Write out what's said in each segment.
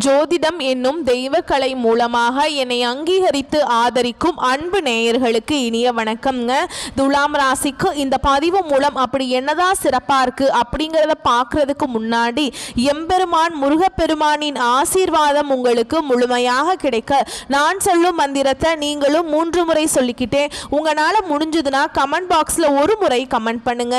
ஜோதிடம் என்னும் தெய்வக்கலை மூலமாக என்னை அங்கீகரித்து ஆதரிக்கும் அன்பு நேயர்களுக்கு இனிய வணக்கம்ங்க. துலாம் ராசிக்கு இந்த பதிவு மூலம் அப்படி என்னதான் சிறப்பா இருக்கு அப்படிங்கிறத பார்க்கறதுக்கு முன்னாடி எம்பெருமான் முருகப்பெருமானின் ஆசீர்வாதம் உங்களுக்கு முழுமையாக கிடைக்க நான் சொல்லும் மந்திரத்தை நீங்களும் 3 முறை சொல்லிக்கிட்டே உங்களால முடிஞ்சதுன்னா கமெண்ட் பாக்ஸ்ல ஒரு முறை கமெண்ட் பண்ணுங்க.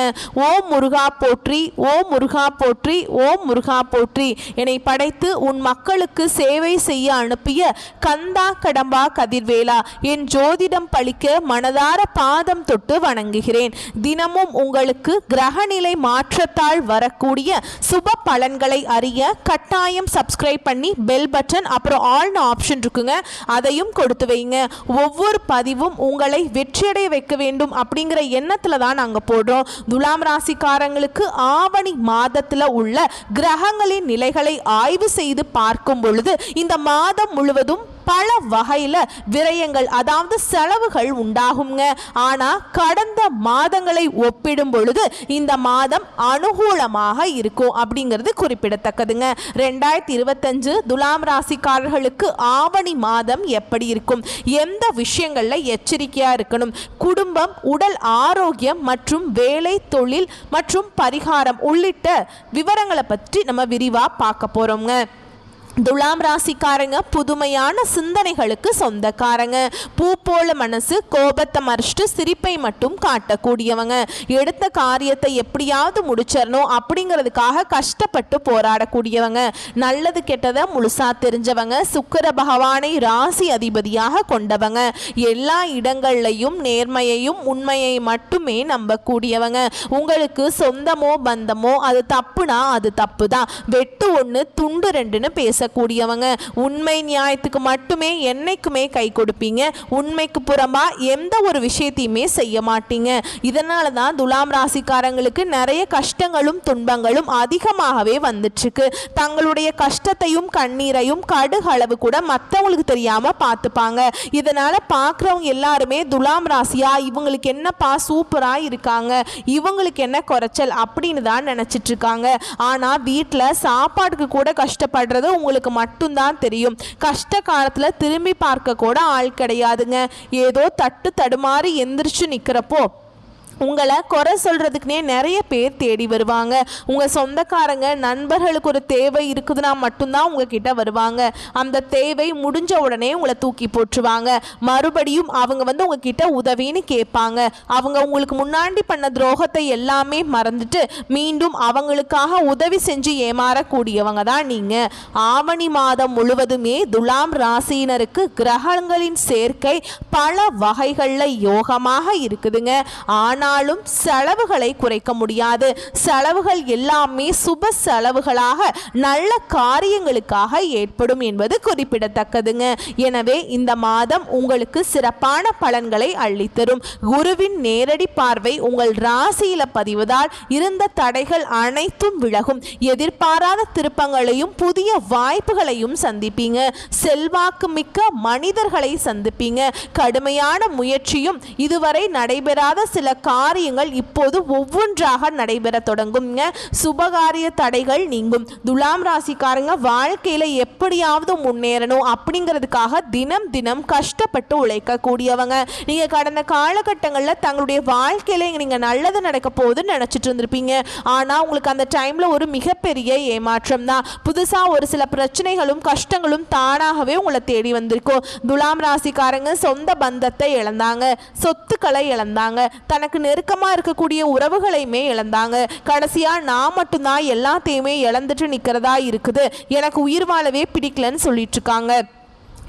ஓம் முருகா போற்றி, ஓம் முருகா போற்றி, ஓம் முருகா போற்றி. என்னை படைத்து உன் மக்களுக்கு சேவை செய்ய அனுப்பிய கந்தா கடம்பா கதிர்வேலா, என் ஜோதிடம் பழிக்க மனதார பாதம் தொட்டு வணங்குகிறேன். தினமும் உங்களுக்கு கிரகநிலை மாற்றத்தால் வரக்கூடிய சுப பலன்களை அறிய கட்டாயம் சப்ஸ்கிரைப் பண்ணி பெல் பட்டன் அப்புறம் ஆல்னு ஆப்ஷன் இருக்குங்க, அதையும் கொடுத்து வைங்க. ஒவ்வொரு பதிவும் உங்களை வெற்றியடைய வைக்க வேண்டும் அப்படிங்கிற எண்ணத்துல தான் நாங்கள் போடுறோம். துலாம் ராசிக்காரங்களுக்கு ஆவணி மாதத்தில் உள்ள கிரகங்களின் நிலைகளை ஆய்வு செய்து பார்க்கும் பொழுது இந்த மாதம் முழுவதும் பல வகையில் விரயங்கள் அதாவது செலவுகள் உண்டாகுங்க. ஆனால் கடந்த மாதங்களை ஒப்பிடும் பொழுது இந்த மாதம் அனுகூலமாக இருக்கும் அப்படிங்கிறது குறிப்பிடத்தக்கதுங்க. 2025 துலாம் ராசிக்காரர்களுக்கு ஆவணி மாதம் எப்படி இருக்கும், எந்த விஷயங்களில் எச்சரிக்கையாக இருக்கணும், குடும்பம், உடல் ஆரோக்கியம் மற்றும் வேலை, தொழில் மற்றும் பரிகாரம் உள்ளிட்ட விவரங்களை பற்றி நம்ம விரிவாக பார்க்க போகிறோங்க. துலாம் ராசிக்காரங்க புதுமையான சிந்தனைகளுக்கு சொந்தக்காரங்க. பூ போல மனசு, கோபத்தை மறைச்சிட்டு சிரிப்பை மட்டும் காட்டக்கூடியவங்க. எடுத்த காரியத்தை எப்படியாவது முடிச்சிடணும் அப்படிங்கிறதுக்காக கஷ்டப்பட்டு போராடக்கூடியவங்க. நல்லது கெட்டதை முழுசா தெரிஞ்சவங்க. சுக்கிர பகவானை ராசி அதிபதியாக கொண்டவங்க. எல்லா இடங்கள்லையும் நேர்மையையும் உண்மையை மட்டுமே நம்பக்கூடியவங்க. உங்களுக்கு சொந்தமோ பந்தமோ அது தப்புனா அது தப்பு தான், வெட்டு 1 துண்டு 2ன்னு பேச கூடியவங்க. உண்மை நியாயத்துக்கு மட்டுமே என்னைக்குமே கை கொடுப்பீங்க. உண்மைக்கு புறம்பா எந்த ஒரு விஷயத்தையுமே செய்ய மாட்டீங்க. இதனால தான் துலாம் ராசிக்காரங்களுக்கு நிறைய கஷ்டங்களும் துன்பங்களும் அதிகமாகவே வந்துட்டுருக்கு. தங்களுடைய கஷ்டத்தையும் கண்ணீரையும் கடுகளவு கூட மற்றவங்களுக்கு தெரியாம பார்த்துப்பாங்க. இதனால பார்க்குறவங்க எல்லாருமே துலாம் ராசியா இவங்களுக்கு என்னப்பா சூப்பரா இருக்காங்க, இவங்களுக்கு என்ன குறைச்சல் அப்படின்னு தான் நினைச்சிட்டு இருக்காங்க. ஆனா வீட்டில் சாப்பாட்டுக்கு கூட கஷ்டப்படுறது உங்களுக்கு மட்டும்தான் தெரியும். கஷ்ட காலத்துல திரும்பி பார்க்க கூட ஆள் கிடையாதுங்க. ஏதோ தட்டு தடுமாறி எந்திரிச்சு நிக்கிறப்போ உங்களை குறை சொல்கிறதுக்குனே நிறைய பேர் தேடி வருவாங்க. உங்கள் சொந்தக்காரங்க நண்பர்களுக்கு ஒரு தேவை இருக்குதுன்னா மட்டும்தான் உங்ககிட்ட வருவாங்க. அந்த தேவை முடிஞ்ச உடனே உங்களை தூக்கி போட்டுருவாங்க. மறுபடியும் அவங்க உங்ககிட்ட உதவின்னு கேட்பாங்க. அவங்க உங்களுக்கு முன்னாடி பண்ண துரோகத்தை எல்லாமே மறந்துட்டு மீண்டும் அவங்களுக்காக உதவி செஞ்சு ஏமாறக்கூடியவங்க தான் நீங்கள். ஆவணி மாதம் முழுவதுமே துலாம் ராசியினருக்கு கிரகங்களின் சேர்க்கை பல வகைகளில் யோகமாக இருக்குதுங்க. ஆனாலும் செலவுகளை குறைக்க முடியாது. செலவுகள் எல்லாமே சுப செலவுகளாக நல்ல காரியங்களுக்காக ஏற்படும் என்பது குறிப்பிடத்தக்கதுங்க. எனவே இந்த மாதம் உங்களுக்கு சிறப்பான பலன்களை அள்ளித்தரும். குருவின் நேரடி பார்வை உங்கள் ராசியில பதிவதால் இருந்த தடைகள் அனைத்தும் விலகும். எதிர்பாராத திருப்பங்களையும் புதிய வாய்ப்புகளையும் சந்திப்பீங்க. செல்வாக்கு மிக்க மனிதர்களை சந்திப்பீங்க. கடுமையான முயற்சியும் இதுவரை நடைபெறாத சில காரியங்கள் இப்போது ஒவ்வொன்றாக நடைபெற தொடங்கும். சுபகாரிய தடைகள் நீங்கும். துலாம் ராசிக்காரங்க வாழ்க்கையில எப்படியாவது முன்னேறணும் அப்படிங்கிறதுக்காக தினம் தினம் கஷ்டப்பட்டு உழைக்க கூடியவங்க. நீங்க கடந்த காலகட்டங்களில் தங்களுடைய வாழ்க்கையில நீங்க நல்லது நடக்க போகுதுன்னு நினைச்சிட்டு இருந்திருப்பீங்க. ஆனா உங்களுக்கு அந்த டைம்ல ஒரு மிகப்பெரிய ஏமாற்றம் தான். புதுசா ஒரு சில பிரச்சனைகளும் கஷ்டங்களும் தானாகவே உங்களை தேடி வந்திருக்கும். துலாம் ராசிக்காரங்க சொந்த பந்தத்தை இழந்தாங்க, சொத்துக்களை இழந்தாங்க, தனக்கு நெருக்கமா இருக்கக்கூடிய உறவுகளையுமே இழந்தாங்க. கடைசியா நான் மட்டும்தான் எல்லாத்தையுமே இழந்துட்டு நிக்கிறதா இருக்குது, எனக்கு உயிர் வாழவே பிடிக்கலன்னு சொல்லிட்டு இருக்காங்க.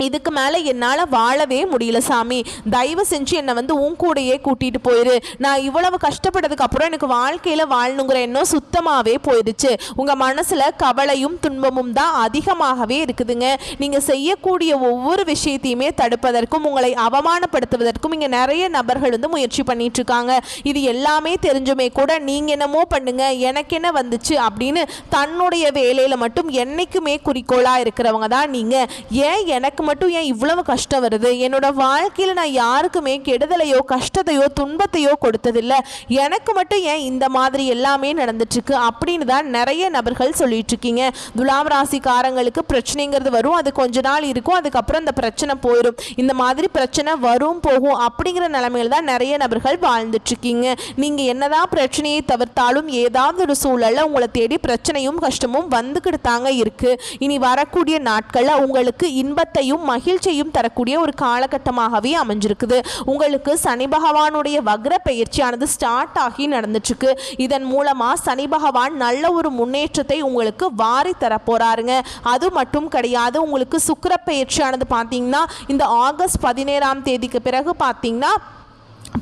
இதுக்கு மேலே என்னால் வாழவே முடியல சாமி, தயவு செஞ்சு என்னை உன் கூடையே கூட்டிகிட்டு போயிரு. நான் இவ்வளவு கஷ்டப்பட்டதுக்கு அப்புறம் எனக்கு வாழ்க்கையில் வாழணுங்கிற எண்ணம் சுத்தமாகவே போயிடுச்சு. உங்கள் மனசில் கவலையும் துன்பமும் தான் அதிகமாகவே இருக்குதுங்க. நீங்கள் செய்யக்கூடிய ஒவ்வொரு விஷயத்தையுமே தடுப்பதற்கும் உங்களை அவமானப்படுத்துவதற்கும் இங்கே நிறைய நபர்கள் முயற்சி பண்ணிட்டு இருக்காங்க. இது எல்லாமே தெரிஞ்சுமே கூட நீங்கள் என்னமோ பண்ணுங்க, எனக்கு என்ன வந்துச்சு அப்படின்னு தன்னுடைய வேலையில் மட்டும் என்னைக்குமே குறிக்கோளாக இருக்கிறவங்க தான் நீங்கள். ஏன் எனக்கு மட்டும் ஏன் இவ்வளவு கஷ்டம் வருது, என்னோட வாழ்க்கையில் நான் யாருக்குமே கெடுதலையோ கஷ்டத்தையோ துன்பத்தையோ கொடுத்ததில்லை, எனக்கு மட்டும் ஏன் இந்த மாதிரி எல்லாமே நடந்துட்டுருக்கு அப்படின்னு தான் நிறைய நபர்கள் சொல்லிட்டு இருக்கீங்க. துலாம் ராசிக்காரங்களுக்கு பிரச்சனைங்கிறது வரும், அது கொஞ்ச நாள் இருக்கும், அதுக்கப்புறம் இந்த பிரச்சனை போயிடும். இந்த மாதிரி பிரச்சனை வரும் போகும் அப்படிங்கிற நிலைமையில் தான் நிறைய நபர்கள் வாழ்ந்துட்டு இருக்கீங்க. நீங்கள் என்னதான் பிரச்சனையை தவிர்த்தாலும் ஏதாவது ஒரு சூழலில் உங்களை தேடி பிரச்சனையும் கஷ்டமும் வந்துக்கிட்டு தாங்க இருக்கு. இனி வரக்கூடிய நாட்களில் உங்களுக்கு இன்பத்தையும் மகிழ்ச்சியையும் தரக்கூடிய ஒரு காலகட்டமாகவே அமைஞ்சிருக்குது. உங்களுக்கு சனி பகவானுடைய வக்ர பயிற்சியானது ஸ்டார்ட் ஆகி நடந்துட்டுருக்கு. இதன் மூலமாக சனி பகவான் நல்ல ஒரு முன்னேற்றத்தை உங்களுக்கு வாரி தரப்போறாருங்க. அது மட்டும் கிடையாது, உங்களுக்கு சுக்கிர பயிற்சியானது பார்த்தீங்கன்னா இந்த ஆகஸ்ட் 17ஆம் தேதிக்கு பிறகு பார்த்தீங்கன்னா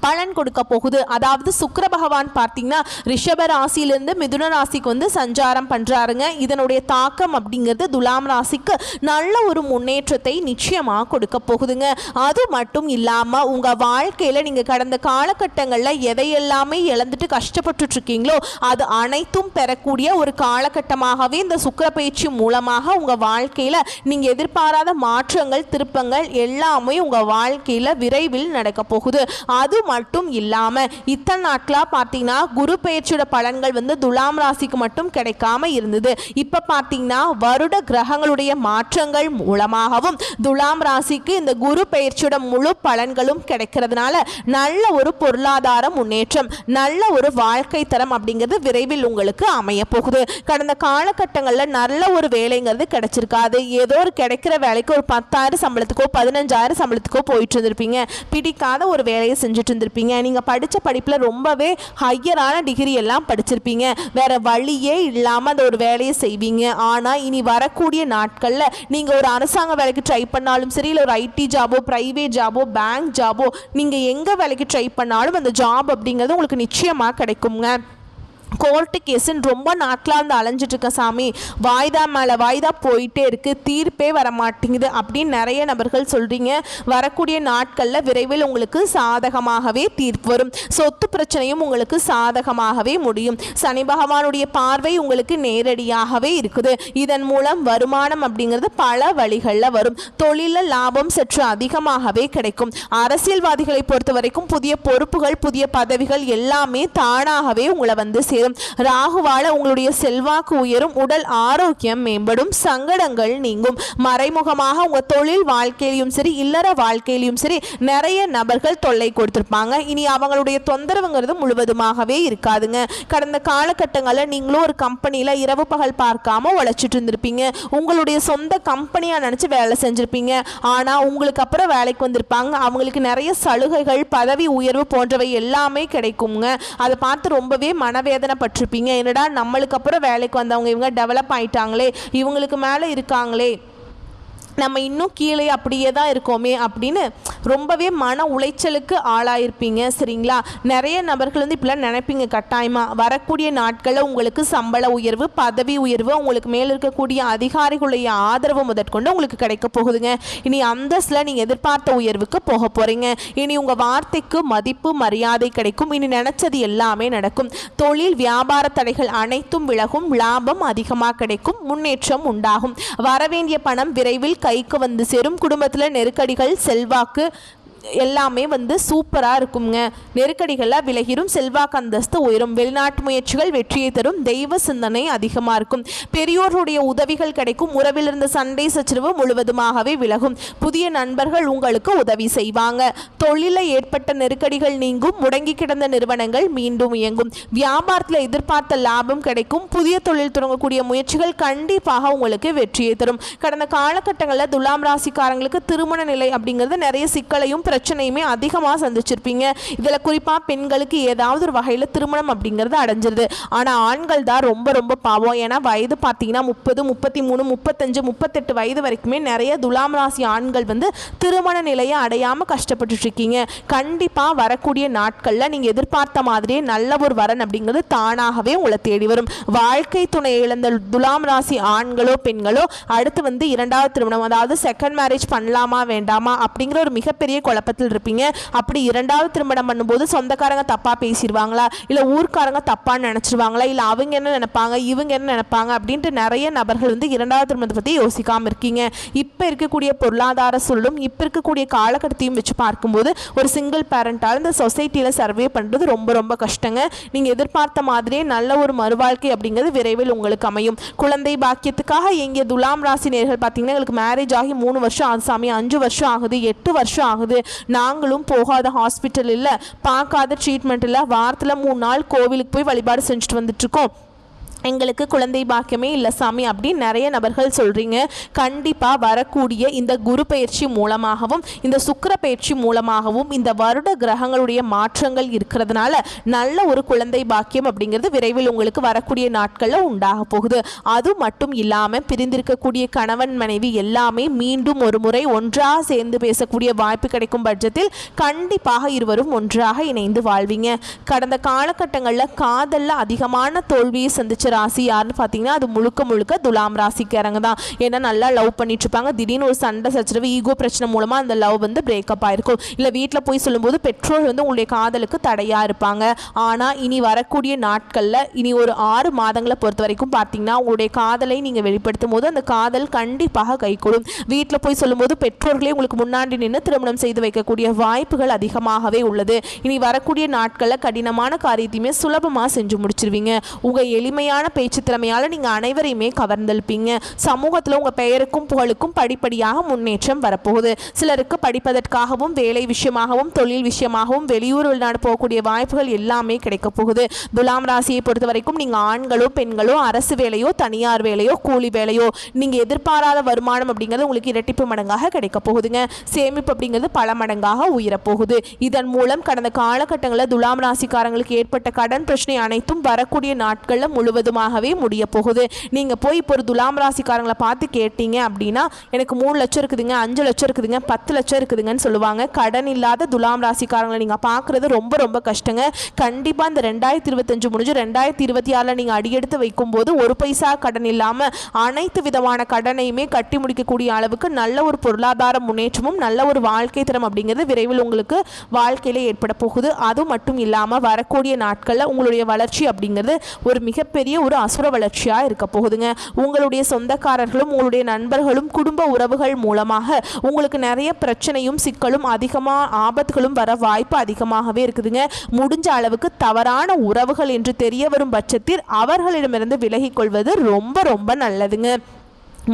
பலன் கொடுக்க போகுது. அதாவது சுக்கிர பகவான் பார்த்தீங்கன்னா ரிஷப ராசியிலிருந்து மிதுன ராசிக்கு வந்து சஞ்சாரம் பண்ணுறாருங்க. இதனுடைய தாக்கம் அப்படிங்கிறது துலாம் ராசிக்கு நல்ல ஒரு முன்னேற்றத்தை நிச்சயமாக கொடுக்க போகுதுங்க. அது மட்டும் இல்லாமல் உங்கள் வாழ்க்கையில் நீங்கள் கடந்த காலகட்டங்களில் எதையெல்லாமே இழந்துட்டு கஷ்டப்பட்டுட்டு இருக்கீங்களோ அது அனைத்தும் பெறக்கூடிய ஒரு காலகட்டமாகவே இந்த சுக்கிர பயிற்சி மூலமாக உங்கள் வாழ்க்கையில் நீங்கள் எதிர்பாராத மாற்றங்கள் திருப்பங்கள் எல்லாமே உங்கள் வாழ்க்கையில் விரைவில் நடக்க போகுது. அது மட்டும் இல்லாமல் இத்தனை நாட்களாக பார்த்தீங்கன்னா குரு பயிற்சியோட பலன்கள் வந்து துலாம் ராசிக்கு மட்டும் கிடைக்காம இருந்தது. இப்போ பார்த்தீங்கன்னா வருட கிரகங்களுடைய மாற்றங்கள் மூலமாகவும் துலாம் ராசிக்கு இந்த குரு பயிற்சியோட முழு பலன்களும் கிடைக்கிறதுனால நல்ல ஒரு பொருளாதார முன்னேற்றம், நல்ல ஒரு வாழ்க்கை தரம் அப்படிங்கிறது விரைவில் உங்களுக்கு அமைய போகுது. கடந்த காலகட்டங்களில் நல்ல ஒரு வேலைங்கிறது கிடைச்சிருக்காது. ஏதோ ஒரு கிடைக்கிற வேலைக்கு ஒரு 10,000 சம்பளத்துக்கோ 15,000 சம்பளத்துக்கோ போயிட்டு இருந்திருப்பீங்க. பிடிக்காத ஒரு வேலையை செஞ்சுட்டு இருந்திருப்பீங்க. நீங்கள் படித்த படிப்பில் ரொம்பவே ஹையரான டிகிரி எல்லாம் படிச்சிருப்பீங்க. வேற வழியே இல்லாமல் அந்த ஒரு வேலையை செய்வீங்க. ஆனால் இனி வரக்கூடிய நாட்களில் நீங்கள் ஒரு அரசாங்க வேலைக்கு ட்ரை பண்ணாலும் சரி, இல்லை ஒரு ஐடி ஜாபோ ப்ரைவேட் ஜாபோ பேங்க் ஜாபோ நீங்கள் எங்கே வேலைக்கு ட்ரை பண்ணாலும் அந்த ஜாப் அப்படிங்கிறது உங்களுக்கு நிச்சயமாக கிடைக்குங்க. கோர்ட்டு கேஸுன்னு ரொம்ப நாட்களாக வந்து அலைஞ்சிட்டு இருக்க சாமி, வாய்தா மேலே வாய்தா போயிட்டே இருக்குது, தீர்ப்பே வர மாட்டேங்குது அப்படின்னு நிறைய நபர்கள் சொல்கிறீங்க. வரக்கூடிய நாட்களில் விரைவில் உங்களுக்கு சாதகமாகவே தீர்ப்பு வரும். சொத்து பிரச்சனையும் உங்களுக்கு சாதகமாகவே முடியும். சனி பகவானுடைய பார்வை உங்களுக்கு நேரடியாகவே இருக்குது. இதன் மூலம் வருமானம் அப்படிங்கிறது பல வழிகளில் வரும். தொழிலில் லாபம் சற்று அதிகமாகவே கிடைக்கும். அரசியல்வாதிகளை பொறுத்த வரைக்கும் புதிய பொறுப்புகள் புதிய பதவிகள் எல்லாமே தானாகவே உங்களை வந்து சேரும். ராகுவால உங்களுடைய செல்வாக்கு உயரும், உடல் ஆரோக்கியம் மேம்படும், சங்கடங்கள் நீங்கும். மறைமுகமாக உங்க தொழில் வாழ்க்கையிலும் சரி இல்லற வாழ்க்கையிலும் சரி நிறைய நபர்கள் தொல்லை கொடுத்திருப்பாங்க. இனி அவங்களுடைய தொந்தரவுங்கிறது முழுவதுமாகவே இருக்காதுங்க. கடந்த காலகட்டங்களில் நீங்களும் ஒரு கம்பெனியில் இரவு பகல் பார்க்காம உழைச்சிட்டு இருந்திருப்பீங்க. உங்களுடைய சொந்த கம்பெனியாக நினச்சி வேலை செஞ்சுருப்பீங்க. ஆனால் உங்களுக்கு அப்புறம் வேலைக்கு வந்திருப்பாங்க. அவங்களுக்கு நிறைய சலுகைகள் பதவி உயர்வு போன்றவை எல்லாமே கிடைக்குங்க. அதை பார்த்து ரொம்பவே மனவேதனை பட்டிருப்பீங்க. என்னடா நம்மளுக்கு அப்புறம் வேலைக்கு வந்தவங்க இவங்க டெவலப் ஆயிட்டாங்களே, இவங்களுக்கு மேலே இருக்காங்களே, நம்ம இன்னும் கீழே அப்படியே தான் இருக்கோமே அப்படின்னு ரொம்பவே மன உளைச்சலுக்கு ஆளாயிருப்பீங்க. சரிங்களா? நிறைய நபர்கள் வந்து இப்படிலாம் நினைப்பீங்க. கட்டாயமாக வரக்கூடிய நாட்களில் உங்களுக்கு சம்பள உயர்வு பதவி உயர்வு உங்களுக்கு மேலே இருக்கக்கூடிய அதிகாரிகளுடைய ஆதரவு முதற்கொண்டு உங்களுக்கு கிடைக்க போகுதுங்க. இனி அந்தஸ்தில் நீங்கள் எதிர்பார்த்த உயர்வுக்கு போக போகிறீங்க. இனி உங்கள் வார்த்தைக்கு மதிப்பு மரியாதை கிடைக்கும். இனி நினச்சது எல்லாமே நடக்கும். தொழில் வியாபார தடைகள் அனைத்தும் விலகும், லாபம் அதிகமாக கிடைக்கும், முன்னேற்றம் உண்டாகும். வரவேண்டிய பணம் விரைவில் கைக்கு வந்து சேரும். குடும்பத்தில் நெருக்கடிகள் செல்வாக்கு எல்லாமே வந்து சூப்பராக இருக்குங்க. நெருக்கடிகளாக விலகிரும், செல்வாக்கு அந்தஸ்து உயரும், வெளிநாட்டு முயற்சிகள் வெற்றியை தரும், தெய்வ சிந்தனை அதிகமாக இருக்கும், பெரியோருடைய உதவிகள் கிடைக்கும், உறவில் இருந்த சண்டை சச்சரவு முழுவதுமாகவே விலகும், புதிய நண்பர்கள் உங்களுக்கு உதவி செய்வாங்க, தொழிலில் ஏற்பட்ட நெருக்கடிகள் நீங்கும், முடங்கி கிடந்த நிறுவனங்கள் மீண்டும் இயங்கும், வியாபாரத்தில் எதிர்பார்த்த லாபம் கிடைக்கும், புதிய தொழில் தொடங்கக்கூடிய முயற்சிகள் கண்டிப்பாக உங்களுக்கு வெற்றியை தரும். கடந்த காலகட்டங்களில் துலாம் ராசிக்காரங்களுக்கு திருமண நிலை அப்படிங்கிறது நிறைய சிக்கலையும் பிரச்சனையுமே அதிகமாக சந்திச்சிருப்பீங்க. இதில் குறிப்பாக பெண்களுக்கு ஏதாவது ஒரு வகையில் திருமணம் அப்படிங்கிறது அடைஞ்சிருது. ஆனால் ஆண்கள் தான் ரொம்ப ரொம்ப பாவம். ஏன்னா வயது பார்த்தீங்கன்னா 30 33 35 38 வயது வரைக்குமே நிறைய துலாம் ராசி ஆண்கள் வந்து திருமண நிலையை அடையாமல் கஷ்டப்பட்டு இருக்கீங்க. கண்டிப்பாக வரக்கூடிய நாட்களில் நீங்கள் எதிர்பார்த்த மாதிரியே நல்ல ஒரு வரன் அப்படிங்கிறது தானாகவே உங்களை தேடி வரும். வாழ்க்கை துணை இழந்த துலாம் ராசி ஆண்களோ பெண்களோ அடுத்து வந்து இரண்டாவது திருமணம் அதாவது செகண்ட் மேரேஜ் பண்ணலாமா வேண்டாமா அப்படிங்கிற ஒரு மிகப்பெரிய குழப்பம் குழப்பத்தில் இருப்பீங்க. அப்படி இரண்டாவது திருமணம் பண்ணும்போது சொந்தக்காரங்க தப்பாக பேசிடுவாங்களா, இல்லை ஊர்க்காரங்க தப்பாக நினச்சிருவாங்களா, இல்லை அவங்க என்ன நினைப்பாங்க இவங்க என்ன நினைப்பாங்க அப்படின்ட்டு நிறைய நபர்கள் வந்து இரண்டாவது திருமணத்தை பற்றி யோசிக்காமல் இருக்கீங்க. இப்போ இருக்கக்கூடிய பொருளாதார சூழலும் இப்போ இருக்கக்கூடிய காலகட்டத்தையும் வச்சு பார்க்கும்போது ஒரு சிங்கிள் பேரண்டால் இந்த சொசைட்டியில் சர்வே பண்ணுறது ரொம்ப ரொம்ப கஷ்டங்க. நீங்கள் எதிர்பார்த்த மாதிரியே நல்ல ஒரு மறுவாழ்க்கை அப்படிங்கிறது விரைவில் உங்களுக்கு அமையும். குழந்தை பாக்கியத்துக்காக எங்கே துலாம் ராசி நேயர்கள் பார்த்தீங்கன்னா எங்களுக்கு மேரேஜ் ஆகி 3 வருஷம் ஆகுது சாமி, 5 வருஷம் ஆகுது, 8 வருஷம் ஆகுது, நாங்களும் போகாத ஹாஸ்பிட்டல் இல்லை, பார்க்காத ட்ரீட்மெண்ட் இல்லை, வாரத்தில் 3 நாள் கோவிலுக்கு போய் வழிபாடு செஞ்சுட்டு வந்துட்டுருக்கோம், எங்களுக்கு குழந்தை பாக்கியமே இல்லை சாமி அப்படின்னு நிறைய நபர்கள் சொல்கிறீங்க. கண்டிப்பாக வரக்கூடிய இந்த குரு பயிற்சி மூலமாகவும் இந்த சுக்கிர பயிற்சி மூலமாகவும் இந்த வருட கிரகங்களுடைய மாற்றங்கள் இருக்கிறதுனால நல்ல ஒரு குழந்தை பாக்கியம் அப்படிங்கிறது விரைவில் உங்களுக்கு வரக்கூடிய நாட்களில் உண்டாக போகுது. அது மட்டும் இல்லாமல் பிரிந்திருக்கக்கூடிய கணவன் மனைவி எல்லாமே மீண்டும் ஒரு முறை ஒன்றாக சேர்ந்து பேசக்கூடிய வாய்ப்பு கிடைக்கும் பட்சத்தில் கண்டிப்பாக இருவரும் ஒன்றாக இணைந்து வாழ்வீங்க. கடந்த காலகட்டங்களில் காதலில் அதிகமான தோல்வியை சந்திச்ச ராசி யாருன்னு பார்த்தீங்கன்னா அது முழுக்க முழுக்க துலாம் ராசிக்காரங்க தான். ஏன்னா நல்லா லவ் பண்ணிட்டு இருப்பாங்க, திடீர்னு ஒரு சண்டை சச்சரவு ஈகோ பிரச்சனை மூலமா அந்த லவ் வந்து பிரேக்கப் ஆயிருக்கும். இல்லை வீட்டில் போய் சொல்லும்போது பெற்றோர் வந்து உங்களுடைய காதலுக்கு தடையா இருப்பாங்க. ஆனால் இனி வரக்கூடிய நாட்களில் இனி ஒரு 6 மாதங்களை பொறுத்த வரைக்கும் பார்த்தீங்கன்னா உங்களுடைய காதலை நீங்கள் வெளிப்படுத்தும் போது அந்த காதல் கண்டிப்பாக கைகூடும். வீட்டில் போய் சொல்லும்போது பெற்றோர்களே உங்களுக்கு முன்னாடி நின்று திருமணம் செய்து வைக்கக்கூடிய வாய்ப்புகள் அதிகமாகவே உள்ளது. இனி வரக்கூடிய நாட்களில் கடினமான காரியத்தையுமே சுலபமாக செஞ்சு முடிச்சிருவீங்க. உங்கள் எளிமையான பேச்சு திறமையால் நீங்கள் அனைவரையுமே கவர்ந்தெழுப்பீங்க. சமூகத்தில் உங்கள் பெயருக்கும் புகழுக்கும் படிப்படியாக முன்னேற்றம் வரப்போகுது. சிலருக்கு படிப்பதற்காகவும் வேலை விஷயமாகவும் தொழில் விஷயமாகவும் வெளியூர் வெளிநாடு போகக்கூடிய வாய்ப்புகள் எல்லாமே கிடைக்க போகுது. துலாம் ராசியை பொறுத்த வரைக்கும் நீங்கள் ஆண்களோ பெண்களோ அரசு வேலையோ தனியார் வேலையோ கூலி வேலையோ நீங்கள் எதிர்பாராத வருமானம் அப்படிங்கிறது உங்களுக்கு இரட்டிப்பு மடங்காக கிடைக்க போகுதுங்க. சேமிப்பு அப்படிங்கிறது பல மடங்காக உயரப்போகுது. இதன் மூலம் கடந்த காலகட்டங்களில் துலாம் ராசிக்காரங்களுக்கு ஏற்பட்ட கடன் பிரச்சனை அனைத்தும் வரக்கூடிய நாட்களில் முழுவதுமாகவே முடிய போகுது. நீங்கள் போய் இப்போ ஒரு துலாம் ராசிக்காரங்களை பார்த்து கேட்டீங்க அப்படின்னா எனக்கு 3 லட்சம் இருக்குதுங்க, 5 லட்சம் இருக்குதுங்க, 10 லட்சம் இருக்குதுங்கன்னு சொல்லுவாங்க. கடன் இல்லாத துலாம் ராசிக்காரங்களை நீங்கள் பார்க்குறது ரொம்ப ரொம்ப கஷ்டங்க. கண்டிப்பாக இந்த 2025 முடிஞ்சு 2026 நீங்கள் அடியெடுத்து வைக்கும்போது ஒரு பைசா கடன் இல்லாமல் அனைத்து விதமான கடனையுமே கட்டி முடிக்கக்கூடிய அளவுக்கு நல்ல ஒரு பொருளாதார முன்னேற்றமும் நல்ல ஒரு வாழ்க்கை தரம் அப்படிங்கிறது விரைவில் உங்களுக்கு வாழ்க்கையில் ஏற்பட போகுது. அது மட்டும் இல்லாமல் வரக்கூடிய நாட்களில் உங்களுடைய வளர்ச்சி அப்படிங்கிறது ஒரு மிகப்பெரிய ஒரு அசுர வளர்ச்சியாக இருக்க போகுதுங்க. உங்களுடைய சொந்தக்காரர்களும் உங்களுடைய நண்பர்களும் குடும்ப உறவுகள் மூலமாக உங்களுக்கு நிறைய பிரச்சனையும் சிக்கலும் அதிகமாக ஆபத்துகளும் வர வாய்ப்பு அதிகமாகவே இருக்குதுங்க. முடிஞ்ச அளவுக்கு தவறான உறவுகள் என்று தெரிய வரும் பட்சத்தில் அவர்களிடமிருந்து விலகிக் கொள்வது ரொம்ப ரொம்ப நல்லதுங்க.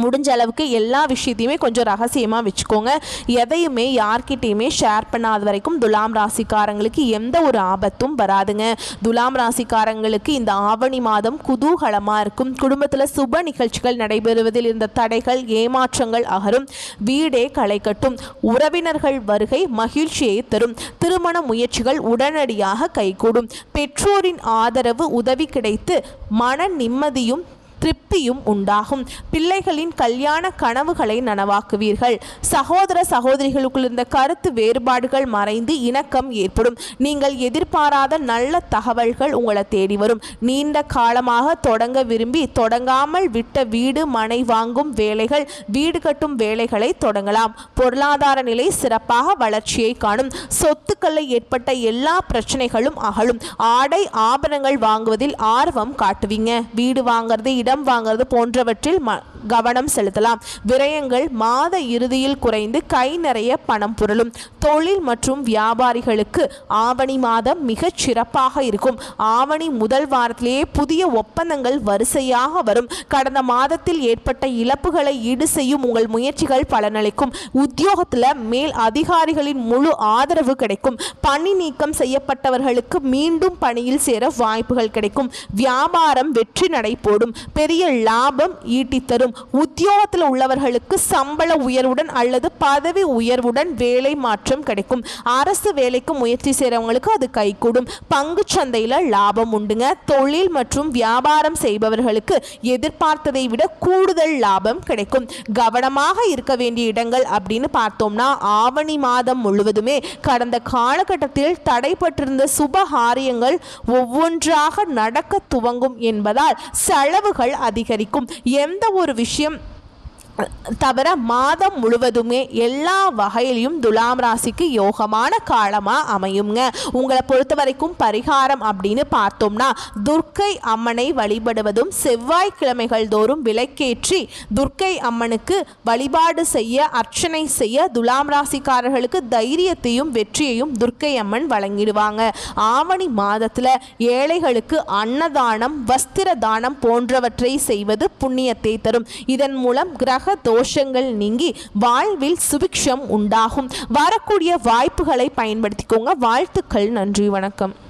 முடிஞ்ச அளவுக்கு எல்லா விஷயத்தையுமே கொஞ்சம் ரகசியமாக வச்சுக்கோங்க. எதையுமே யார்கிட்டையுமே ஷேர் பண்ணாத வரைக்கும் துலாம் ராசிக்காரங்களுக்கு எந்த ஒரு ஆபத்தும் வராதுங்க. துலாம் ராசிக்காரங்களுக்கு இந்த ஆவணி மாதம் குதூகலமாக இருக்கும். குடும்பத்தில் சுப நிகழ்ச்சிகள் நடைபெறுவதில் இருந்த தடைகள் ஏமாற்றங்கள் அகரும். வீடே களை கட்டும். உறவினர்கள் வருகை மகிழ்ச்சியை தரும். திருமண முயற்சிகள் உடனடியாக கைகூடும். பெற்றோரின் ஆதரவு உதவி கிடைத்து மன நிம்மதியும் திருப்தியும் உண்டாகும். பிள்ளைகளின் கல்யாண கனவுகளை நனவாக்குவீர்கள். சகோதர சகோதரிகளுக்குள் இருந்த கருத்து வேறுபாடுகள் மறைந்து இணக்கம் ஏற்படும். நீங்கள் எதிர்பாராத நல்ல தகவல்கள் உங்களை தேடி வரும். நீண்ட காலமாக தொடங்க விரும்பி தொடங்காமல் விட்ட வீடு மனை வாங்கும் வேலைகள் வீடு கட்டும் வேலைகளை தொடங்கலாம். பொருளாதார நிலை சிறப்பாக வளர்ச்சியை காணும். சொத்துக்களில் ஏற்பட்ட எல்லா பிரச்சனைகளும் அகலும். ஆடை ஆபரணங்கள் வாங்குவதில் ஆர்வம் காட்டுவீங்க. வீடு வாங்குறது இடம் வாங்குறது போன்றவற்றில் கவனம் செலுத்தலாம். விரயங்கள் மாத இறுதியில் குறைந்து கை நிறைய பணம் புரளும். தொழில் மற்றும் வியாபாரிகளுக்கு ஆவணி மாதம் மிகச் சிறப்பாக இருக்கும். ஆவணி முதல் வாரத்திலேயே புதிய ஒப்பந்தங்கள் வரிசையாக வரும். கடந்த மாதத்தில் ஏற்பட்ட இழப்புகளை ஈடு செய்யும் உங்கள் முயற்சிகள் பலனளிக்கும். உத்தியோகத்தில் மேல் அதிகாரிகளின் முழு ஆதரவு கிடைக்கும். பணி நீக்கம் செய்யப்பட்டவர்களுக்கு மீண்டும் பணியில் சேர வாய்ப்புகள் கிடைக்கும். வியாபாரம் வெற்றி நடை போடும். பெரிய லாபம் ஈட்டித்தரும். உத்தியோகத்தில் உள்ளவர்களுக்கு சம்பள உயர்வுடன் அல்லது பதவி உயர்வுடன் வேலை மாற்றம் கிடைக்கும். அரசு வேலைக்கு முயற்சி செய்கிறவங்களுக்கு அது கைகூடும். பங்கு சந்தையில் லாபம் உண்டுங்க. தொழில் மற்றும் வியாபாரம் செய்பவர்களுக்கு எதிர்பார்த்ததை விட கூடுதல் லாபம் கிடைக்கும். கவனமாக இருக்க வேண்டிய இடங்கள் அப்படின்னு பார்த்தோம்னா ஆவணி மாதம் முழுவதுமே கடந்த காலகட்டத்தில் தடைப்பட்டிருந்த சுபகாரியங்கள் ஒவ்வொன்றாக நடக்க துவங்கும் என்பதால் செலவுகள் அதிகரிக்கும். எந்த ஒரு விஷயம் தவிர மாதம் முழுவதுமே எல்லா வகையிலையும் துலாம் ராசிக்கு யோகமான காலமாக அமையுங்க. உங்களை பொறுத்த வரைக்கும் பரிகாரம் அப்படின்னு பார்த்தோம்னா துர்க்கை அம்மனை வழிபடுவதும் செவ்வாய்க்கிழமைகள் தோறும் விளக்கேற்றி துர்க்கை அம்மனுக்கு வழிபாடு செய்ய அர்ச்சனை செய்ய துலாம் ராசிக்காரர்களுக்கு தைரியத்தையும் வெற்றியையும் துர்க்கை அம்மன் வழங்கிடுவாங்க. ஆவணி மாதத்தில் ஏழைகளுக்கு அன்னதானம் வஸ்திர தானம் போன்றவற்றை செய்வது புண்ணியத்தை தரும். இதன் மூலம் கிரக தோஷங்கள் நீங்கி வாழ்வில் சுபிக்ஷம் உண்டாகும். வரக்கூடிய வாய்ப்புகளை பயன்படுத்திக்கோங்க. வாழ்த்துக்கள். நன்றி. வணக்கம்.